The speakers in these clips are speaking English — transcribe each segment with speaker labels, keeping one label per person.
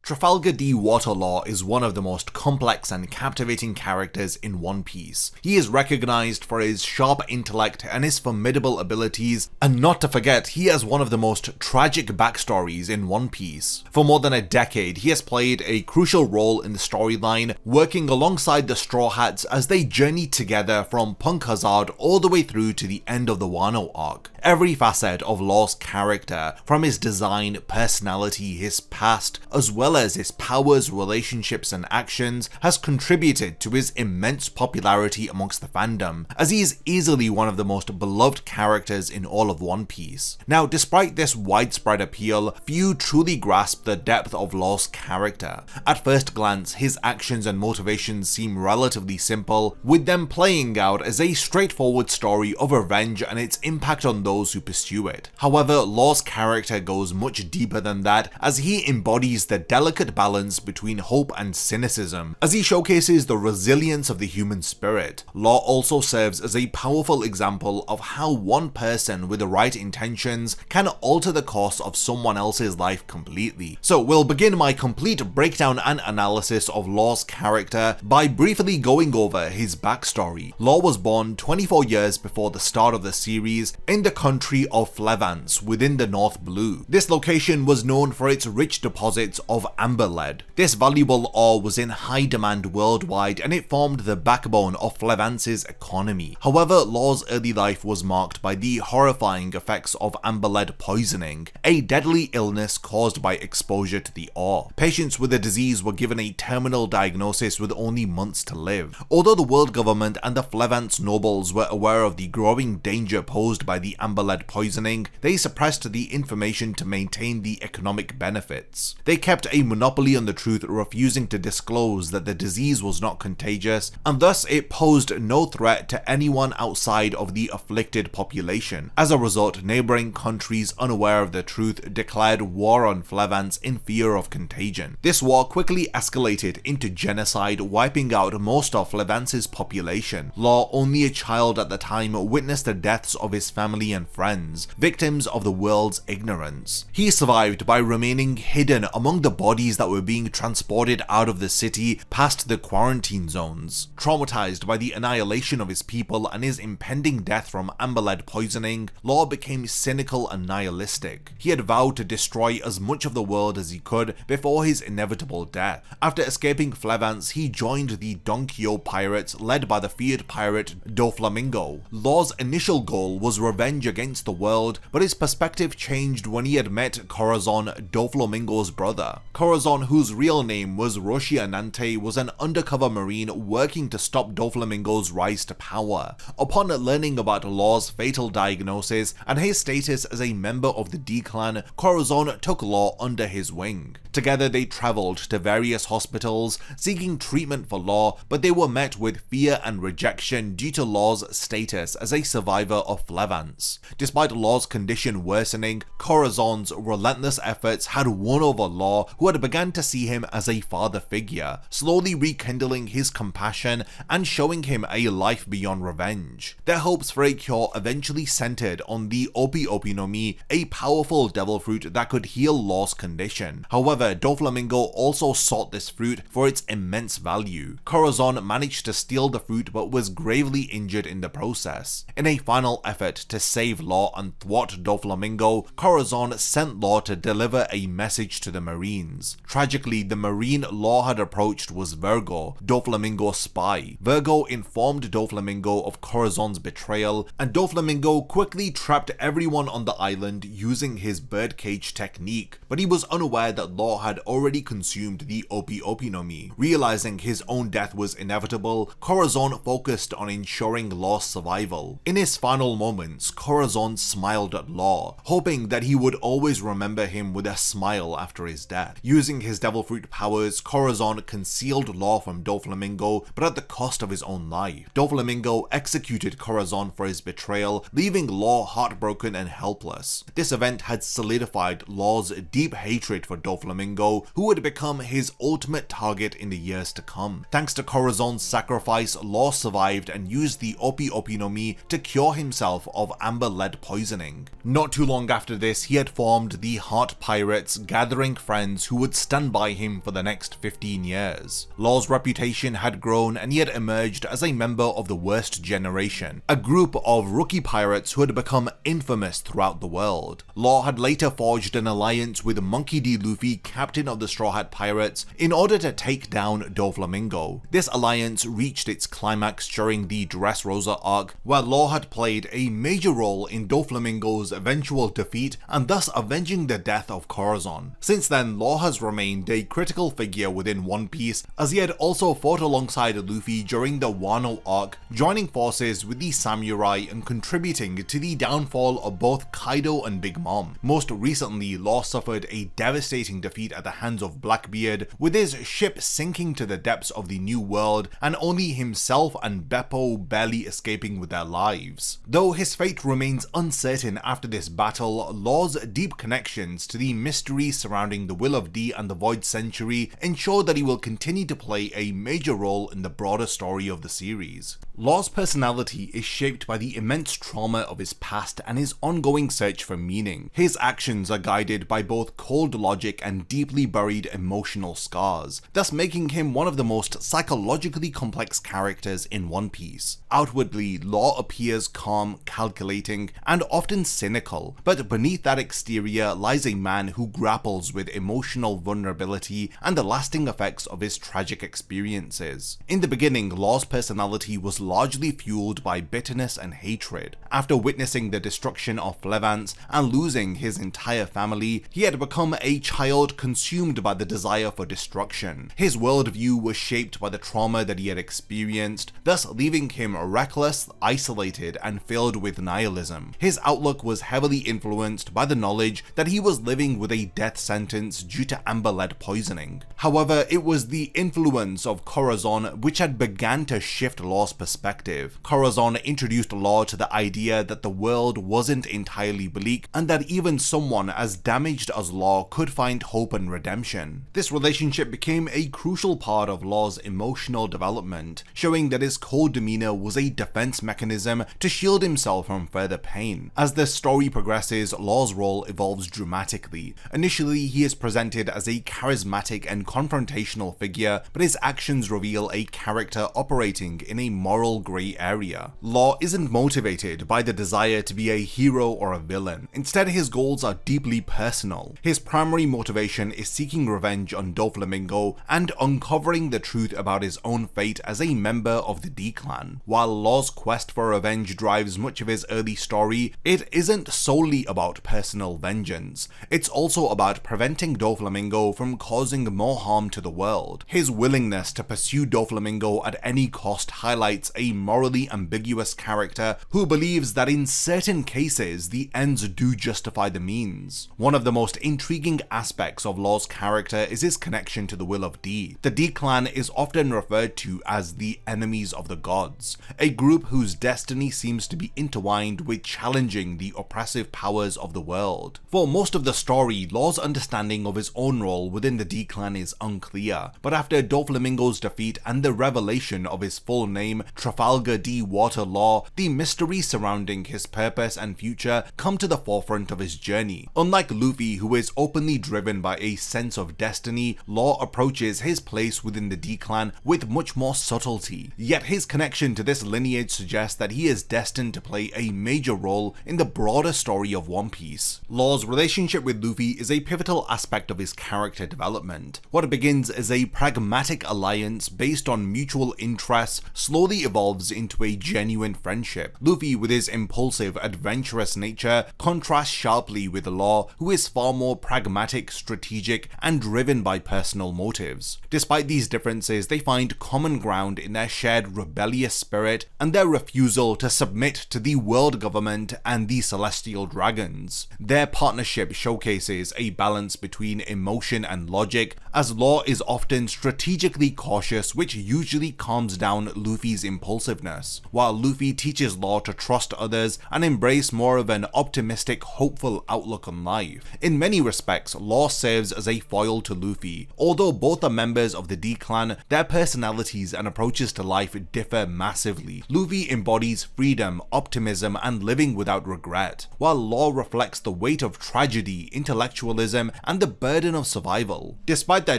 Speaker 1: Trafalgar D Water Law is one of the most complex and captivating characters in One Piece. He is recognized for his sharp intellect and his formidable abilities, and not to forget, he has one of the most tragic backstories in One Piece. For more than a decade, he has played a crucial role in the storyline, working alongside the Straw Hats as they journey together from Punk Hazard all the way through to the end of the Wano arc. Every facet of Law's character, from his design, personality, his past, as well as his powers, relationships and actions, has contributed to his immense popularity amongst the fandom, as he is easily one of the most beloved characters in all of One Piece. Now, despite this widespread appeal, few truly grasp the depth of Law's character. At first glance, his actions and motivations seem relatively simple, with them playing out as a straightforward story of revenge and its impact on those who pursue it. However, Law's character goes much deeper than that, as he embodies the delicate balance between hope and cynicism, as he showcases the resilience of the human spirit. Law also serves as a powerful example of how one person with the right intentions can alter the course of someone else's life completely. So we'll begin my complete breakdown and analysis of Law's character by briefly going over his backstory. Law was born 24 years before the start of the series in the country of Flevance within the North Blue. This location was known for its rich deposits of amber lead. This valuable ore was in high demand worldwide and it formed the backbone of Flevance's economy. However, Law's early life was marked by the horrifying effects of amber lead poisoning, a deadly illness caused by exposure to the ore. Patients with the disease were given a terminal diagnosis with only months to live. Although the world government and the Flevance nobles were aware of the growing danger posed by the amber lead poisoning, they suppressed the information to maintain the economic benefits. They kept a monopoly on the truth, refusing to disclose that the disease was not contagious, and thus it posed no threat to anyone outside of the afflicted population. As a result, neighboring countries unaware of the truth declared war on Flevance in fear of contagion. This war quickly escalated into genocide, wiping out most of Flevance's population. Law, only a child at the time, witnessed the deaths of his family and friends, victims of the world's ignorance. He survived by remaining hidden among the bodies that were being transported out of the city past the quarantine zones. Traumatized by the annihilation of his people and his impending death from amber lead poisoning, Law became cynical and nihilistic. He had vowed to destroy as much of the world as he could before his inevitable death. After escaping Flevance, he joined the Donkyo pirates led by the feared pirate Doflamingo. Law's initial goal was revenge against the world, but his perspective changed when he had met Corazon, Doflamingo's brother. Corazon, whose real name was Roscianante, was an undercover marine working to stop Doflamingo's rise to power. Upon learning about Law's fatal diagnosis and his status as a member of the D clan, Corazon took Law under his wing. Together they traveled to various hospitals seeking treatment for Law, but they were met with fear and rejection due to Law's status as a survivor of Flevance. Despite Law's condition worsening, Corazon's relentless efforts had won over Law, who had begun to see him as a father figure, slowly rekindling his compassion and showing him a life beyond revenge. Their hopes for a cure eventually centered on the Opi Opi no Mi, a powerful devil fruit that could heal Law's condition. However, Doflamingo also sought this fruit for its immense value. Corazon managed to steal the fruit but was gravely injured in the process. In a final effort to save Law and thwart Doflamingo, Corazon sent Law to deliver a message to the Marines. Tragically, the Marine Law had approached was Virgo, Doflamingo's spy. Virgo informed Doflamingo of Corazon's betrayal, and Doflamingo quickly trapped everyone on the island using his birdcage technique, but he was unaware that Law had already consumed the Opi Opi no Mi. Realizing his own death was inevitable, Corazon focused on ensuring Law's survival. In his final moments, Corazon smiled at Law, hoping that he would always remember him with a smile after his death. Using his devil fruit powers, Corazon concealed Law from Doflamingo, but at the cost of his own life. Doflamingo executed Corazon for his betrayal, leaving Law heartbroken and helpless. This event had solidified Law's deep hatred for Doflamingo, who would become his ultimate target in the years to come. Thanks to Corazon's sacrifice, Law survived and used the Opi Opi no Mi to cure himself of amber amber lead poisoning. Not too long after this, he had formed the Heart Pirates, gathering friends who would stand by him for the next 15 years. Law's reputation had grown and he had emerged as a member of the Worst Generation, a group of rookie pirates who had become infamous throughout the world. Law had later forged an alliance with Monkey D. Luffy, captain of the Straw Hat Pirates, in order to take down Doflamingo. This alliance reached its climax during the Dressrosa arc, where Law had played a major role in Doflamingo's eventual defeat and thus avenging the death of Corazon. Since then, Law has remained a critical figure within One Piece, as he had also fought alongside Luffy during the Wano arc, joining forces with the samurai and contributing to the downfall of both Kaido and Big Mom. Most recently, Law suffered a devastating defeat at the hands of Blackbeard, with his ship sinking to the depths of the New World and only himself and Beppo barely escaping with their lives. Though his fate remains uncertain after this battle, Law's deep connections to the mysteries surrounding the Will of D and the Void Century ensure that he will continue to play a major role in the broader story of the series. Law's personality is shaped by the immense trauma of his past and his ongoing search for meaning. His actions are guided by both cold logic and deeply buried emotional scars, thus making him one of the most psychologically complex characters in One Piece. Outwardly, Law appears calm, calculating, and often cynical, but beneath that exterior lies a man who grapples with emotional vulnerability and the lasting effects of his tragic experiences. In the beginning, Law's personality was largely fueled by bitterness and hatred. After witnessing the destruction of Flevance and losing his entire family, he had become a child consumed by the desire for destruction. His worldview was shaped by the trauma that he had experienced, thus leaving him reckless, isolated, and filled with nihilism. His outlook was heavily influenced by the knowledge that he was living with a death sentence due to amber lead poisoning. However, it was the influence of Corazon which had begun to shift Law's perspective. Corazon introduced Law to the idea that the world wasn't entirely bleak and that even someone as damaged as Law could find hope and redemption. This relationship became a crucial part of Law's emotional development, showing that his cold demeanor was a defense mechanism to shield himself from further pain. As the story progresses, Law's role evolves dramatically. Initially, he is presented as a charismatic and confrontational figure, but his actions reveal a character operating in a moral grey area. Law isn't motivated by the desire to be a hero or a villain. Instead, his goals are deeply personal. His primary motivation is seeking revenge on Doflamingo and uncovering the truth about his own fate as a member of the D-Clan. While Law's quest for revenge drives much of his early story, it isn't solely about personal vengeance. It's also about preventing Doflamingo from causing more harm to the world. His willingness to pursue Doflamingo at any cost highlights a morally ambiguous character who believes that in certain cases the ends do justify the means. One of the most intriguing aspects of Law's character is his connection to the Will of D. The D-Clan is often referred to as the enemies of the gods, a group whose destiny seems to be intertwined with challenging the oppressive powers of the world. For most of the story, Law's understanding of his own role within the D-Clan is unclear, but after Doflamingo's defeat and the revelation of his full name, Trafalgar D. Law, the mystery surrounding his purpose and future come to the forefront of his journey. Unlike Luffy, who is openly driven by a sense of destiny, Law approaches his place within the D-Clan with much more subtlety. Yet his connection to this lineage suggests that he is destined to play a major role in the broader story of One Piece. Law's relationship with Luffy is a pivotal aspect of his character development. What begins as a pragmatic alliance based on mutual interests slowly evolves into a genuine friendship. Luffy, with his impulsive, adventurous nature, contrasts sharply with Law, who is far more pragmatic, strategic, and driven by personal motives. Despite these differences, they find common ground in their shared rebellious spirit and their refusal to submit to the world government and the celestial dragons. Their partnership showcases a balance between emotion and logic, as Law is often strategically cautious, which usually calms down Luffy's impulsiveness, while Luffy teaches Law to trust others and embrace more of an optimistic, hopeful outlook on life. In many respects, Law serves as a foil to Luffy. Although both are members of the D-Clan, their personalities and approaches to life differ massively. Luffy embodies freedom, optimism, and living without regret, while Law reflects the weight of tragedy, intellectualism, and the burden of survival. Despite their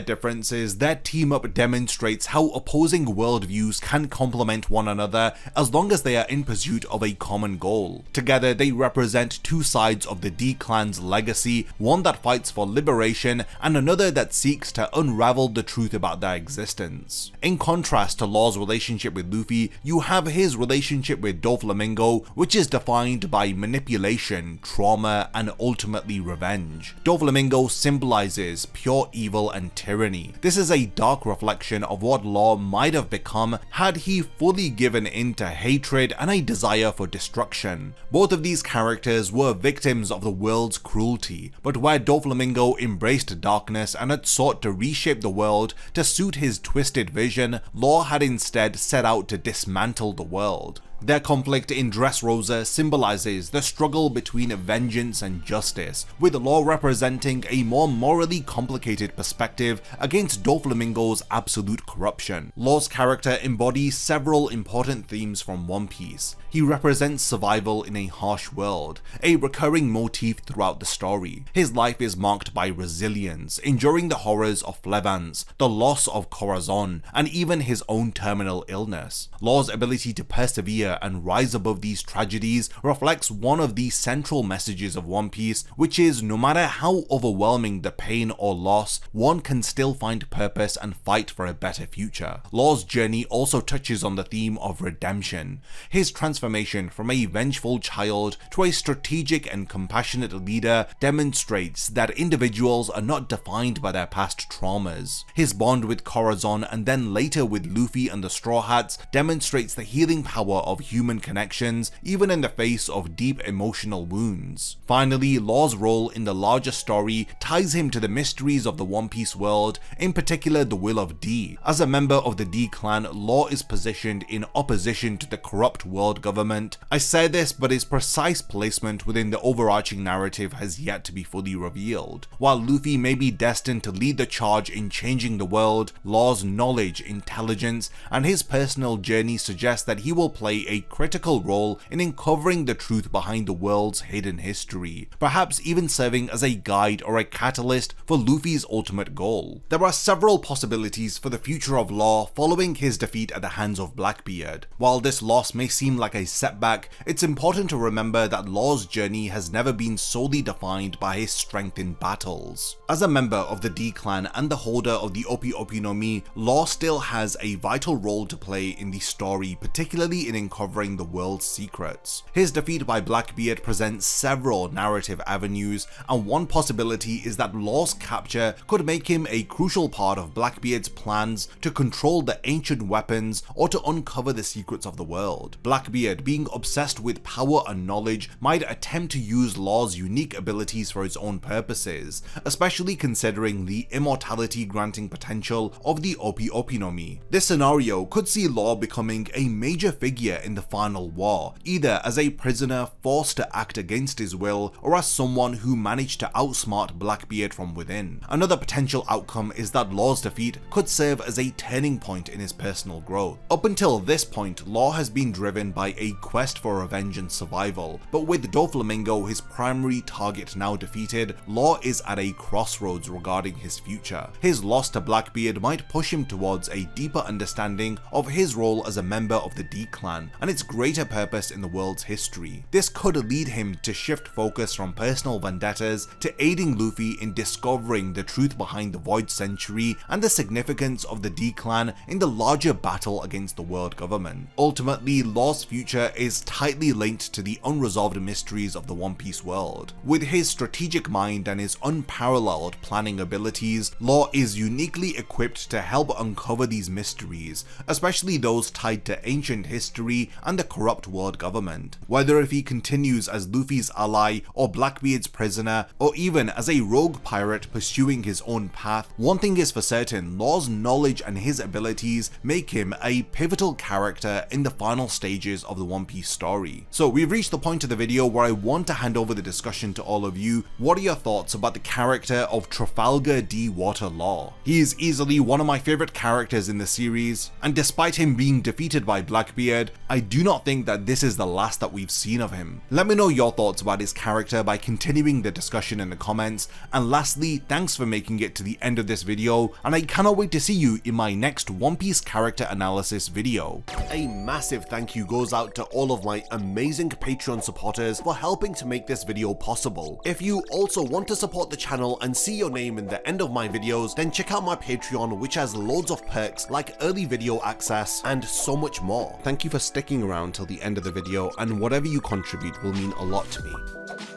Speaker 1: differences, their team-up demonstrates how opposing worldviews can complement one another as long as they are in pursuit of a common goal. Together, they represent two sides of the D clan's legacy, one that fights for liberation and another that seeks to unravel the truth about their existence. In contrast to Law's relationship with Luffy, you have his relationship with Doflamingo, which is defined by manipulation, trauma, and ultimately revenge. Doflamingo symbolizes pure evil and tyranny. This is a dark reflection of what Law might have become had he fully given in to hatred and a desire for destruction. Both of these characters were victims of the world's cruelty, but where Doflamingo embraced darkness and had sought to reshape the world to suit his twisted vision, Law had instead set out to dismantle the world. Their conflict in Dressrosa symbolizes the struggle between vengeance and justice, with Law representing a more morally complicated perspective against Doflamingo's absolute corruption. Law's character embodies several important themes from One Piece. He represents survival in a harsh world, a recurring motif throughout the story. His life is marked by resilience, enduring the horrors of Flevance, the loss of Corazon, and even his own terminal illness. Law's ability to persevere and rise above these tragedies reflects one of the central messages of One Piece, which is no matter how overwhelming the pain or loss, one can still find purpose and fight for a better future. Law's journey also touches on the theme of redemption. His transformation from a vengeful child to a strategic and compassionate leader demonstrates that individuals are not defined by their past traumas. His bond with Corazon and then later with Luffy and the Straw Hats demonstrates the healing power of human connections, even in the face of deep emotional wounds. Finally, Law's role in the larger story ties him to the mysteries of the One Piece world, in particular the will of D. As a member of the D clan, Law is positioned in opposition to the corrupt world government. I say this, but his precise placement within the overarching narrative has yet to be fully revealed. While Luffy may be destined to lead the charge in changing the world, Law's knowledge, intelligence, and his personal journey suggest that he will play a critical role in uncovering the truth behind the world's hidden history, perhaps even serving as a guide or a catalyst for Luffy's ultimate goal. There are several possibilities for the future of Law following his defeat at the hands of Blackbeard. While this loss may seem like a setback, it's important to remember that Law's journey has never been solely defined by his strength in battles. As a member of the D clan and the holder of the Opi Opi no Mi, Law still has a vital role to play in the story, particularly in uncovering the world's secrets. His defeat by Blackbeard presents several narrative avenues, and one possibility is that Law's capture could make him a crucial part of Blackbeard's plans to control the ancient weapons or to uncover the secrets of the world. Blackbeard, being obsessed with power and knowledge, might attempt to use Law's unique abilities for his own purposes, especially considering the immortality granting potential of the Opi Opi no Mi. This scenario could see Law becoming a major figure in the final war, either as a prisoner forced to act against his will or as someone who managed to outsmart Blackbeard from within. Another potential outcome is that Law's defeat could serve as a turning point in his personal growth. Up until this point, Law has been driven by a quest for revenge and survival, but with Doflamingo, his primary target, now defeated, Law is at a crossroads regarding his future. His loss to Blackbeard might push him towards a deeper understanding of his role as a member of the D clan and its greater purpose in the world's history. This could lead him to shift focus from personal vendettas to aiding Luffy in discovering the truth behind the Void Century and the significance of the D clan in the larger battle against the world government. Ultimately, Law's future is tightly linked to the unresolved mysteries of the One Piece world. With his strategic mind and his unparalleled planning abilities, Law is uniquely equipped to help uncover these mysteries, especially those tied to ancient history and the corrupt world government. Whether if he continues as Luffy's ally or Blackbeard's prisoner, or even as a rogue pirate pursuing his own path, one thing is for certain: Law's knowledge and his abilities make him a pivotal character in the final stages of the One Piece story. So we've reached the point of the video where I want to hand over the discussion to all of you. What are your thoughts about the character of Trafalgar D Law? He is easily one of my favorite characters in the series, and despite him being defeated by Blackbeard, I do not think that this is the last that we've seen of him. Let me know your thoughts about his character by continuing the discussion in the comments, and lastly, thanks for making it to the end of this video, and I cannot wait to see you in my next One Piece character analysis video.
Speaker 2: A massive thank you goes out to all of my amazing Patreon supporters for helping to make this video possible. If you also want to support the channel and see your name in the end of my videos, then check out my Patreon, which has loads of perks like early video access and so much more. Thank you for sticking around till the end of the video, and whatever you contribute will mean a lot to me.